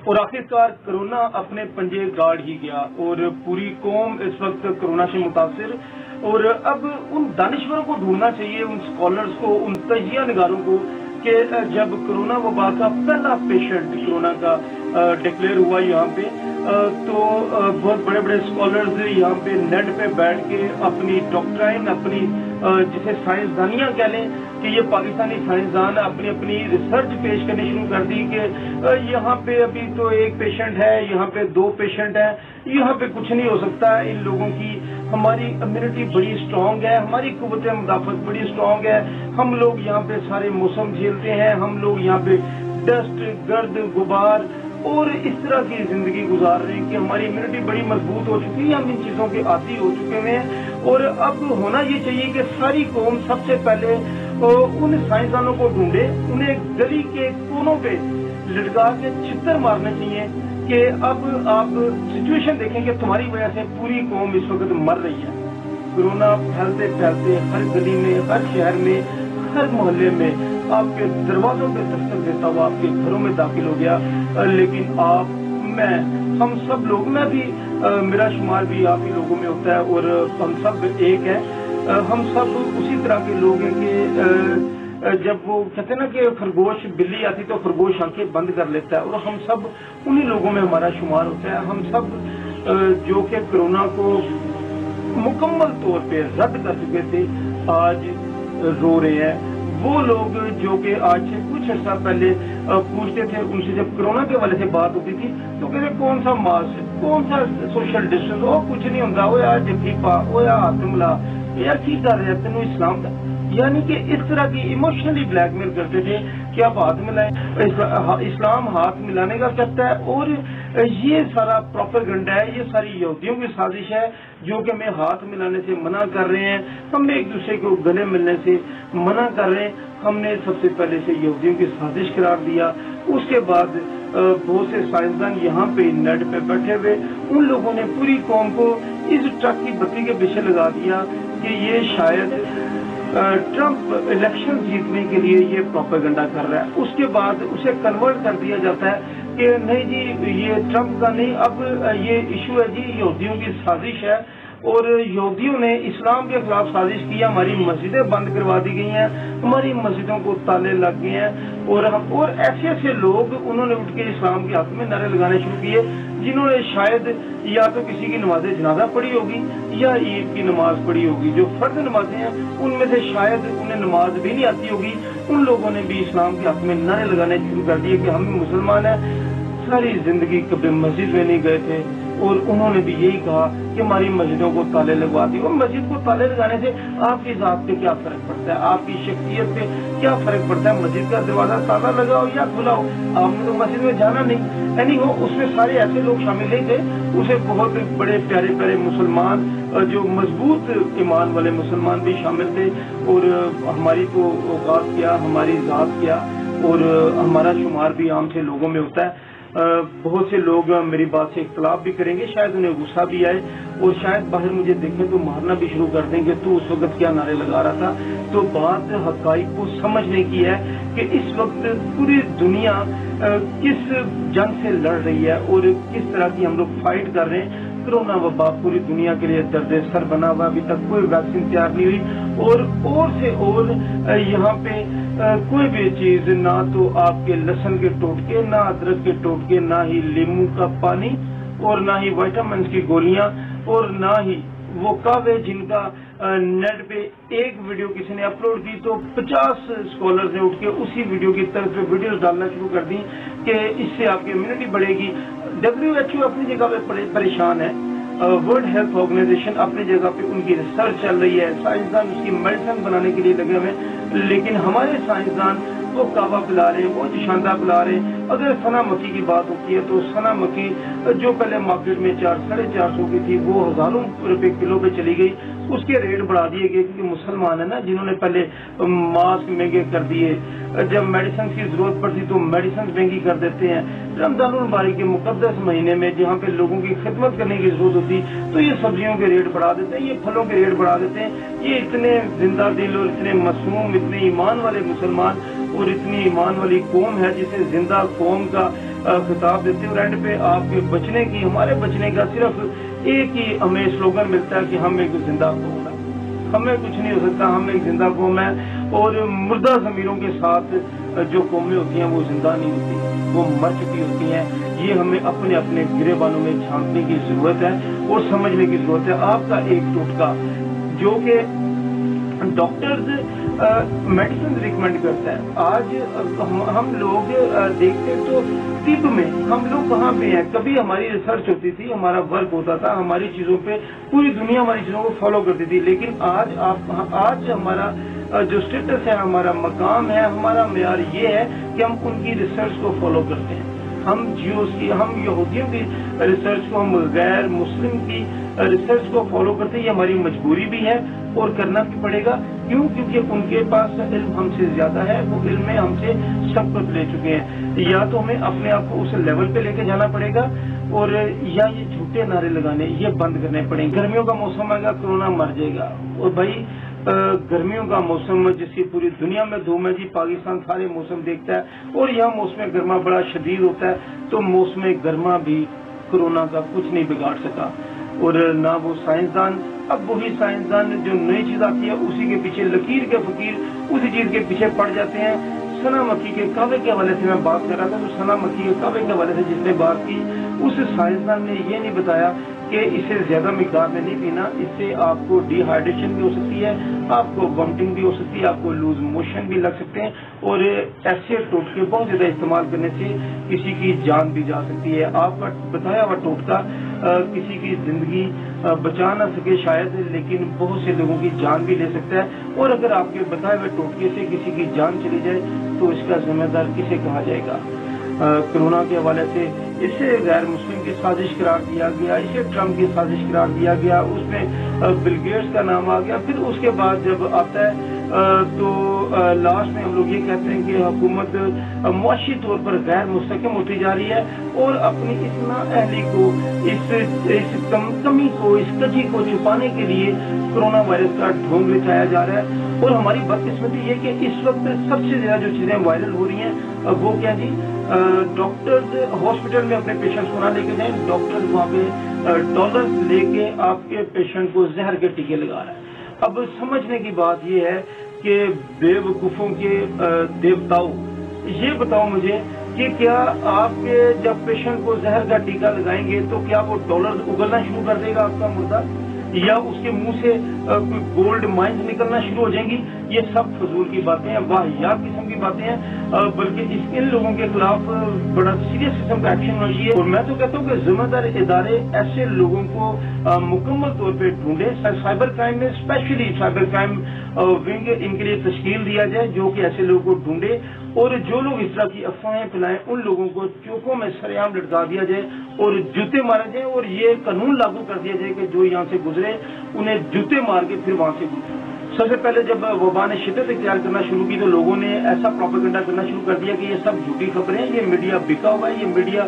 اور आखिरकार कोरोना अपने पंजे गाड़ ही गया और पूरी कौम इस वक्त कोरोना से मुतासिर। और अब उन दानिश्वरों को ढूंढना चाहिए, उन स्कॉलर्स को, उन तजिया निगारों को कि जब कोरोना वबा का पहला पेशेंट कोरोना का डिक्लेयर हुआ यहाँ पे, तो बहुत बड़े बड़े स्कॉलर्स यहाँ पे नेट पे बैठ के अपनी डॉक्ट्राइन, अपनी जिसे साइंसदानियाँ कह लें कि ये पाकिस्तानी साइंसदान अपनी अपनी रिसर्च पेश करनी शुरू कर दी कि यहाँ पे अभी तो एक पेशेंट है, यहाँ पे 2 पेशेंट है, यहाँ पे कुछ नहीं हो सकता। इन लोगों की हमारी इम्यूनिटी बड़ी स्ट्रांग है, हमारी कुव्वत मुदाफत बड़ी स्ट्रांग है, हम लोग यहाँ पे सारे मौसम झेलते हैं, हम लोग यहाँ पे डस्ट, गर्द, गुबार और इस तरह की जिंदगी गुजार रहे हैं कि हमारी इम्यूनिटी बड़ी मजबूत हो चुकी है, हम इन चीजों के आदी हो चुके हुए हैं। और अब होना ये चाहिए कि सारी कौम सबसे पहले उन साइंसदानों को ढूंढे, उन्हें गली के कोनों पे लटका के छितर मारने चाहिए कि अब आप सिचुएशन देखें कि तुम्हारी वजह से पूरी कौम इस वक्त मर रही है। कोरोना फैलते फैलते हर गली में, हर शहर में, हर मोहल्ले में आपके दरवाजों पे दस्तक देता हुआ आपके घरों में दाखिल हो गया। लेकिन आप, मैं, हम सब लोग, मैं भी, मेरा शुमार भी आप ही लोगों में होता है और हम सब एक है। हम सब उसी तरह के लोग हैं कि जब वो कहते हैं ना कि खरगोश, बिल्ली आती तो खरगोश आंखें बंद कर लेता है, और हम सब उन्हीं लोगों में हमारा शुमार होता है। हम सब जो कि कोरोना को मुकम्मल तौर पे रद्द कर चुके थे, आज रो रहे हैं। वो लोग जो कि आज से कुछ अर्सा पहले पूछते थे, उनसे जब कोरोना के वाले से बात होती थी तो कहते कौन सा मास्क, कौन सा सोशल डिस्टेंस, वो कुछ नहीं होता, वो यार जफी पा, वो यार हाथ मिला, यार की कर रहे तेन इस्लाम का। यानी कि इस तरह की इमोशनली ब्लैकमेल करते थे कि आप हाथ मिलाएं, इस्लाम हाथ मिलाने का कहता है। और ये सारा प्रोपेगेंडा है, ये सारी यहूदियों की साजिश है जो कि हमें हाथ मिलाने से मना कर रहे हैं, हमें एक दूसरे को गले मिलने से मना कर रहे हैं। हमने सबसे पहले से यहूदियों की साजिश करार दिया। उसके बाद बहुत से साइंसदान यहाँ पे नेट पे बैठे हुए, उन लोगों ने पूरी कौम को इस ट्रक की बत्ती के पीछे लगा दिया कि ये शायद ट्रंप इलेक्शन जीतने के लिए ये प्रोपेगेंडा कर रहा है। उसके बाद उसे कन्वर्ट कर दिया जाता है कि नहीं जी ये ट्रंप का नहीं, अब ये इशू है जी यहूदियों की साजिश है और यहूदियों ने इस्लाम के खिलाफ साजिश की, हमारी मस्जिदें बंद करवा दी गई हैं, हमारी मस्जिदों को ताले लग गए हैं। और ऐसे ऐसे लोग उन्होंने उठ के इस्लाम के हक में नारे लगाने शुरू किए जिन्होंने शायद या तो किसी की नमाज जनाजा पढ़ी होगी या ईद की नमाज पढ़ी होगी। जो फर्ज नमाजें हैं उनमें से शायद उन्हें नमाज भी नहीं आती होगी। उन लोगों ने भी इस्लाम के हक में नारे लगाने शुरू कर दिए कि हम भी मुसलमान हैं। सारी जिंदगी कभी मस्जिद में नहीं गए थे और उन्होंने भी यही कहा कि हमारी मस्जिदों को ताले लगवा दी। और मस्जिद को ताले लगाने से आपकी जात पे क्या फर्क पड़ता है, आपकी शख्सियत पे क्या फर्क पड़ता है? मस्जिद का दरवाजा ताला लगाओ या खुलाओ, आपने तो मस्जिद में जाना नहीं। यानी वो उसमें सारे ऐसे लोग शामिल नहीं थे, उसे बहुत बड़े प्यारे प्यारे मुसलमान, जो मजबूत ईमान वाले मुसलमान भी शामिल थे। और हमारी तो औकात क्या, हमारी जात क्या, और हमारा शुमार भी आम से लोगों में होता है। बहुत से लोग मेरी बात से इख्तलाफ भी करेंगे, शायद उन्हें गुस्सा भी आए और शायद बाहर मुझे देखें तो मारना भी शुरू कर देंगे, तू उस वक्त क्या नारे लगा रहा था। तो बात हकाइक को समझने की है कि इस वक्त पूरी दुनिया किस जंग से लड़ रही है और किस तरह की हम लोग फाइट कर रहे हैं। कोरोना वबा पूरी दुनिया के लिए दर्द सर बना हुआ, अभी तक कोई वैक्सीन तैयार नहीं हुई। और से और यहाँ पे कोई भी चीज, ना तो आपके लहसुन के टोटके, ना अदरक के टोटके, ना ही नींबू का पानी, और ना ही विटामिन की गोलियां, और ना ही वो कहवे जिनका नेट पे एक वीडियो किसी ने अपलोड की तो 50 स्कॉलर्स ने उठ के उसी वीडियो की तरफ पे वीडियोस डालना शुरू कर दी कि इससे आपकी इम्यूनिटी बढ़ेगी। WHO अपनी जगह पे परेशान है, वर्ल्ड हेल्थ ऑर्गेनाइजेशन अपनी जगह पे उनकी रिसर्च चल रही है, साइंसदान उसकी मेडिसिन बनाने के लिए लगे हुए हैं, लेकिन हमारे साइंसदान वो कावा पिला रहे हैं, वो जिशांदा पिला रहे हैं। अगर सना मक्खी की बात होती है तो सना मक्खी जो पहले मार्केट में 400-450 की थी वो हजारों रुपए किलो पे चली गई। उसके रेट बढ़ा दिए गए, क्योंकि मुसलमान है ना जिन्होंने पहले मास्क महंगे कर दिए, जब मेडिसिन की जरूरत पड़ती तो मेडिसिन महंगी कर देते हैं। रमजान मुबारक के मुकद्दस महीने में जहाँ पे लोगों की खिदमत करने की जरूरत होती तो ये सब्जियों के रेट बढ़ा देते हैं, ये फलों के रेट बढ़ा देते हैं। ये इतने जिंदा दिल और इतने मासूम, इतने ईमान वाले मुसलमान और इतनी ईमान वाली कौम है जिसे जिंदा कौम का खिताब देते हैं। और एंड पे आपके बचने की, हमारे बचने का सिर्फ एक ही हमें स्लोगन मिलता है कि हम एक जिंदा कौम है, हमें कुछ नहीं हो सकता, हम एक जिंदा कौम है। और मुर्दा ज़मीरों के साथ जो कौमें होती हैं वो जिंदा नहीं होती, वो मर चुकी होती हैं। ये हमें अपने अपने गिरेबानों में झांकने की जरूरत है और समझने की जरूरत है। आपका एक टोटका जो कि डॉक्टर्स मेडिसिन रिकमेंड करता है, आज हम लोग देखते हैं तो तिब में हम लोग कहाँ पे हैं। कभी हमारी रिसर्च होती थी, हमारा वर्क होता था, हमारी चीजों पे पूरी दुनिया हमारी चीजों को फॉलो करती थी, लेकिन आज हमारा जो स्टेटस है, हमारा मकाम है, हमारा मेयार ये है कि हम उनकी रिसर्च को फॉलो करते हैं। हम जियोस की, हम यहूदियों की रिसर्च को, हम गैर मुस्लिम की रिसर्च को फॉलो करते हैं। ये हमारी मजबूरी भी है और करना भी पड़ेगा। क्यों? क्योंकि उनके पास इल्म हमसे ज्यादा है, वो इल्म में हमसे सब कुछ ले चुके हैं। या तो हमें अपने आप को उस लेवल पे लेके जाना पड़ेगा और या ये झूठे नारे लगाने ये बंद करने पड़ेंगे। गर्मियों का मौसम आएगा, कोरोना मर जाएगा। और भाई गर्मियों का मौसम जिसकी पूरी दुनिया में धूम है जी, पाकिस्तान सारे मौसम देखता है और यहाँ मौसम गर्मा बड़ा शदीद होता है, तो मौसम गर्मा भी कोरोना का कुछ नहीं बिगाड़ सका। और ना वो साइंसदान, अब वही साइंसदान जो नई चीज आती है उसी के पीछे लकीर के फकीर उसी चीज के पीछे पड़ जाते हैं। सना मक्खी के कावे के हवाले से मैं बात कर रहा था, तो सना मक्खी के कावे के हवाले से जिसने बात की उस साइंसदान ने ये नहीं बताया कि इसे ज्यादा मिकदार में नहीं पीना, इससे आपको डिहाइड्रेशन भी हो सकती है, आपको वॉमिटिंग भी हो सकती है, आपको लूज मोशन भी लग सकते हैं और ऐसे टोटके बहुत ज्यादा इस्तेमाल करने से किसी की जान भी जा सकती है। आपका बताया हुआ टोटका किसी की जिंदगी बचा ना सके शायद, लेकिन बहुत से लोगों की जान भी ले सकता है। और अगर आपके बताए हुए टोटके से किसी की जान चली जाए तो इसका जिम्मेदार किसे कहा जाएगा? कोरोना के हवाले से इसे गैर मुस्लिम की साजिश करार दिया गया, इसे ट्रम्प की साजिश करार दिया गया, उसमें बिल गेट्स का नाम आ गया। फिर उसके बाद जब आता है तो लास्ट में हम लोग ये कहते हैं कि हुकूमत मुआशी तौर पर गैर मुस्तकम होती जा रही है और अपनी इस नाअहली को, इस कमी को, इस कजी को छुपाने के लिए कोरोना वायरस का ढोंग बिछाया जा रहा है। और हमारी बदकिस्मती ये कि इस वक्त सबसे ज्यादा जो चीजें वायरल हो रही हैं वो क्या जी, डॉक्टर्स हॉस्पिटल में अपने पेशेंट्स को ना लेके जाएं, डॉक्टर्स वहाँ पे डॉलर्स लेके आपके पेशेंट को जहर के टीके लगा रहा है। अब समझने की बात ये है कि बेवकूफों के देवताओं, ये बताओ मुझे कि क्या आपके जब पेशेंट को जहर का टीका लगाएंगे तो क्या वो डॉलर उगलना शुरू कर देगा आपका मुर्दा, या उसके मुंह से कोई गोल्ड माइंस निकलना शुरू हो जाएंगी? ये सब फजूल की बातें हैं, वाहियात किस्म की बातें हैं, बल्कि इन लोगों के खिलाफ बड़ा सीरियस किस्म का एक्शन होना चाहिए। और मैं तो कहता हूँ कि जिम्मेदार इदारे ऐसे लोगों को मुकम्मल तौर पर ढूंढे। साइबर क्राइम में स्पेशली साइबर क्राइम विंग इनके लिए तश्कील दिया जाए जो कि ऐसे लोगों को ढूंढे और जो लोग इस तरह की अफवाहें फैलाएं उन लोगों को चौकों में सरेआम लटका दिया जाए और जूते मारे जाए और ये कानून लागू कर दिया जाए कि जो यहाँ से गुजरे उन्हें जूते मार के फिर वहां से गुजरे। सबसे पहले जब वबा ने शिद्दत इख्तियार करना शुरू की तो लोगों ने ऐसा प्रोपेगेंडा करना शुरू कर दिया कि ये सब झूठी खबरें हैं, ये मीडिया बिका हुआ है, ये मीडिया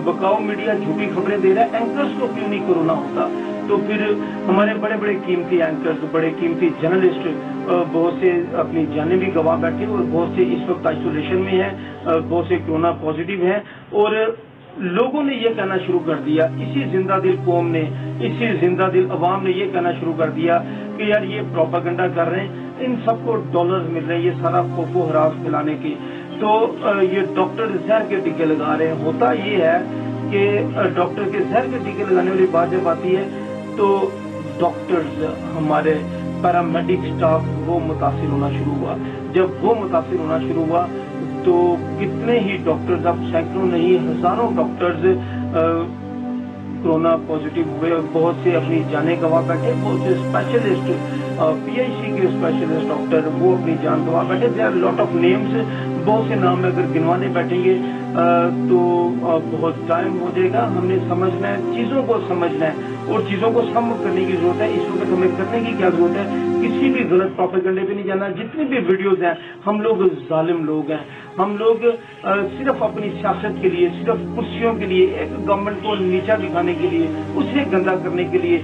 बकाऊ मीडिया झूठी खबरें दे रहा है, एंकर्स को क्यों नहीं कोरोना होता? तो फिर हमारे बड़े बड़े कीमती एंकर्स, बड़े कीमती जर्नलिस्ट बहुत से अपनी जानें भी गंवा बैठे और बहुत से इस वक्त आइसोलेशन में हैं, बहुत से कोरोना पॉजिटिव हैं। और लोगों ने ये कहना शुरू कर दिया, इसी जिंदा दिल कौम ने, इसी जिंदा दिल अवाम ने ये कहना शुरू कर दिया कि यार ये प्रोपेगेंडा कर रहे हैं, इन सबको डॉलर्स मिल रहे हैं, ये सारा खोफो हरास फैलाने की। तो ये डॉक्टर जहर के टीके लगा रहे हैं। होता ये है कि डॉक्टर के जहर के टीके लगाने वाली बात जब आती है तो डॉक्टर्स, हमारे पैरामेडिक स्टाफ वो मुतासिर होना शुरू हुआ। जब वो मुतासिर होना शुरू हुआ तो कितने ही डॉक्टर्स, अब सैकड़ों नहीं हजारों डॉक्टर्स कोरोना पॉजिटिव हुए और बहुत से अपनी जानें गंवा बैठे। बहुत से स्पेशलिस्ट, पीएचडी के स्पेशलिस्ट डॉक्टर वो अपनी जान गंवा बैठे। There are lot of names, बहुत से नाम अगर गिनवाने बैठेंगे تو بہت ٹائم ہو جائے گا. ہم نے سمجھنا ہے, چیزوں کو سمجھنا ہے اور چیزوں کو سم کرنے کی ضرورت ہے. اس وقت ہمیں کرنے کی کیا ضرورت ہے؟ کسی بھی غلط پروپیگنڈے پہ نہیں جانا. جتنی بھی ویڈیوز ہیں, ہم لوگ ظالم لوگ ہیں. ہم لوگ صرف اپنی سیاست کے لیے, صرف کرسیوں کے لیے, ایک گورنمنٹ کو نیچا دکھانے کے لیے, اسے گندا کرنے کے لیے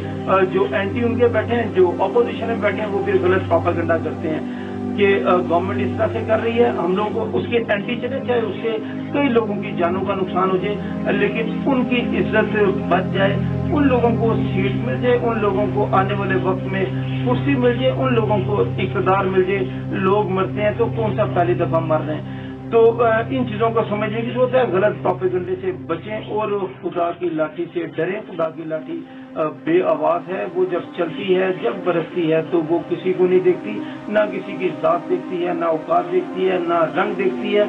جو اینٹی ان کے بیٹھے ہیں, جو اپوزیشن میں بیٹھے ہیں, وہ پھر غلط پروپیگنڈا کرتے ہیں کہ گورنمنٹ اس طرح سے کر رہی ہے, ہم لوگ اس کے اینٹی چلے, چاہے اس سے کئی لوگوں کی جانوں کا نقصان ہو جائے, لیکن ان کی عزت بچ جائے, ان لوگوں کو سیٹ مل جائے, ان لوگوں کو آنے والے وقت میں کرسی مل جائے, ان لوگوں کو اقتدار مل جائے. لوگ مرتے ہیں تو کون سا پہلی دفعہ مر رہے ہیں؟ تو ان چیزوں کو سمجھنے کی ضرورت ہے. غلط پروپیگنڈے سے بچیں اور خدا کی لاٹھی سے ڈریں. خدا کی لاٹھی بے آواز ہے, وہ جب چلتی ہے, جب برستی ہے تو وہ کسی کو نہیں دیکھتی, نہ کسی کی ذات دیکھتی ہے, نہ اوقات دیکھتی ہے, نہ رنگ دیکھتی ہے,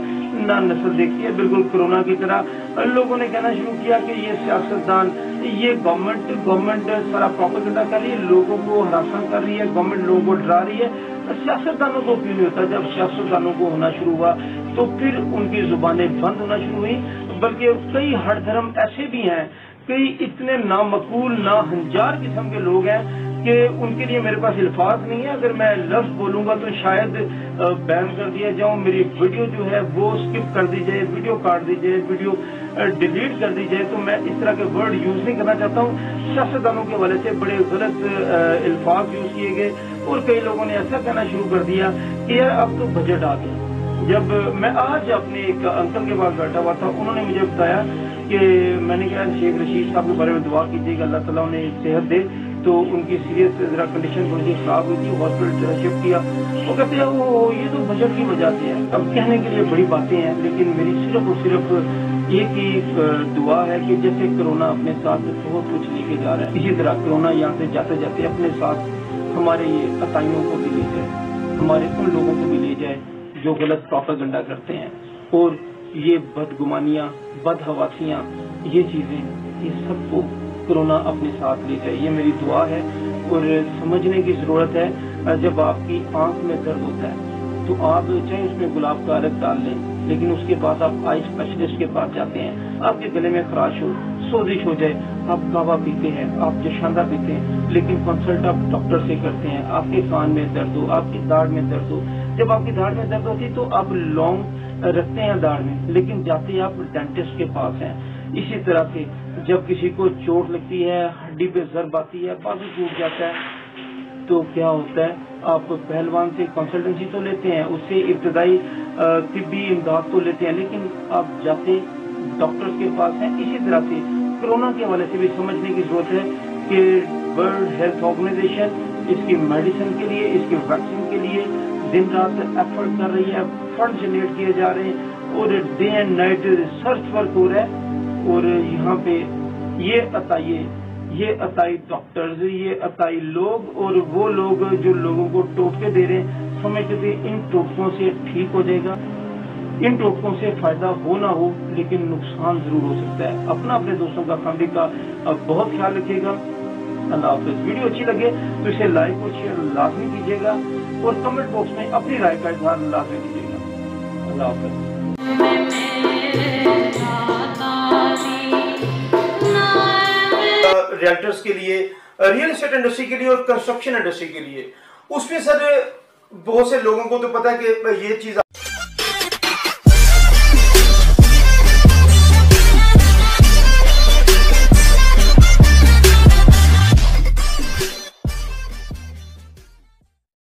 نہ نسل دیکھتی ہے. بالکل کورونا کی طرح لوگوں نے کہنا شروع کیا کہ یہ سیاستدان, یہ گورنمنٹ سارا پروپیگنڈا کر رہی ہے, لوگوں کو ہراساں کر رہی ہے, گورنمنٹ لوگوں کو ڈرا رہی ہے. سیاستدانوں کو کیوں نہیں ہوتا؟ جب سیاستدانوں کو ہونا شروع ہوا تو پھر ان کی زبانیں بند ہونا شروع ہوئی. بلکہ کئی ہر دھرم ایسے بھی ہیں, کئی اتنے نامقول, ناہنجار قسم کے لوگ ہیں کہ ان کے لیے میرے پاس الفاظ نہیں ہے. اگر میں لفظ بولوں گا تو شاید بین کر دیا جاؤں, میری ویڈیو جو ہے وہ اسکپ کر دی جائے, ویڈیو کاٹ دی جائے, ویڈیو ڈیلیٹ کر دی جائے. تو میں اس طرح کے ورڈ یوز نہیں کرنا چاہتا ہوں. سیاستدانوں کے حوالے سے بڑے غلط الفاظ یوز کیے گئے اور کئی لوگوں نے ایسا کہنا شروع کر دیا کہ یار اب تو بجٹ آ گیا. جب میں آج اپنے ایک انکل کے پاس بیٹھا ہوا تھا, انہوں نے مجھے بتایا کہ میں نے کہا شیخ رشید صاحب کے بارے میں دعا کیجیے گا, اللہ تعالیٰ انہیں صحت دے. تو ان کی سیریس ذرا کنڈیشن تھوڑی سی خراب ہوئی تھی, ہاسپٹل شفٹ کیا. وہ کہتے ہیں وہ یہ تو بجٹ کی وجہ سے ہے. اب کہنے کے لیے بڑی باتیں ہیں, لیکن میری صرف اور صرف ایک ہی دعا ہے کہ جیسے کرونا اپنے ساتھ بہت کچھ لے کے جا رہا ہے, اسی طرح کرونا یہاں سے جاتے جاتے اپنے ساتھ ہمارے یہ عطائیوں کو بھی لے جائے, ہمارے ان لوگوں کو بھی لے جائے جو غلط پروپیگنڈا کرتے ہیں. اور یہ بدگمانیاں, بدحواسیاں, یہ چیزیں, یہ سب کو کرونا اپنے ساتھ لے جائے, یہ میری دعا ہے. اور سمجھنے کی ضرورت ہے, جب آپ کی آنکھ میں درد ہوتا ہے تو آپ چاہے اس میں گلاب کا عرق ڈال لیں, لیکن اس کے بعد آپ آئی اسپیشلسٹ کے پاس جاتے ہیں. آپ کے گلے میں خراش ہو, سوزش ہو جائے, آپ کعوہ پیتے ہیں, آپ جشاندہ پیتے ہیں, لیکن کنسلٹ آپ ڈاکٹر سے کرتے ہیں. آپ کے کان میں درد ہو, آپ کی داڑھ میں درد ہو, جب آپ کی داڑھ میں درد ہوتی تو آپ لونگ رکھتے ہیں داڑھ میں, لیکن جاتے آپ ڈینٹسٹ کے پاس ہیں. اسی طرح سے جب کسی کو چوٹ لگتی ہے, ہڈی پہ ضرب آتی ہے, بازو ٹوٹ جاتا ہے, تو کیا ہوتا ہے, آپ پہلوان سے کنسلٹنسی تو لیتے ہیں, اس سے ابتدائی طبی امداد تو لیتے ہیں, لیکن آپ جاتے ڈاکٹر کے پاس ہیں. اسی طرح سے کرونا کے حوالے سے بھی سمجھنے کی ضرورت ہے کہ ورلڈ ہیلتھ آرگنائزیشن اس کی میڈیسن کے لیے, اس کی ویکسین کے لیے دن رات ایفرٹ کر رہی ہے, فنڈ جنریٹ کیے جا رہے ہیں, اور day and night research work ہو رہا ہے. اور یہاں پہ یہ عطائی ڈاکٹرز, یہ عطائی لوگ اور وہ لوگ جو لوگوں کو ٹوٹکے دے رہے ہیں, سمجھتے تھے ان ٹوٹکوں سے ٹھیک ہو جائے گا. ان ٹوٹکوں سے فائدہ ہو نہ ہو, لیکن نقصان ضرور ہو سکتا ہے. اپنے دوستوں کا, فیملی کا بہت خیال رکھیے گا. اللہ حافظ. ویڈیو اچھی لگے تو اسے لائک اور شیئر لازمی کیجیے گا, اور کمنٹ باکس میں اپنی رائے کا اظہار لازمی کیجیے گا. اللہ حافظ. ریئلٹرز کے لیے, ریئل اسٹیٹ انڈسٹری کے لیے اور کنسٹرکشن انڈسٹری کے لیے, اس میں سر بہت سے لوگوں کو تو پتا ہے کہ یہ چیز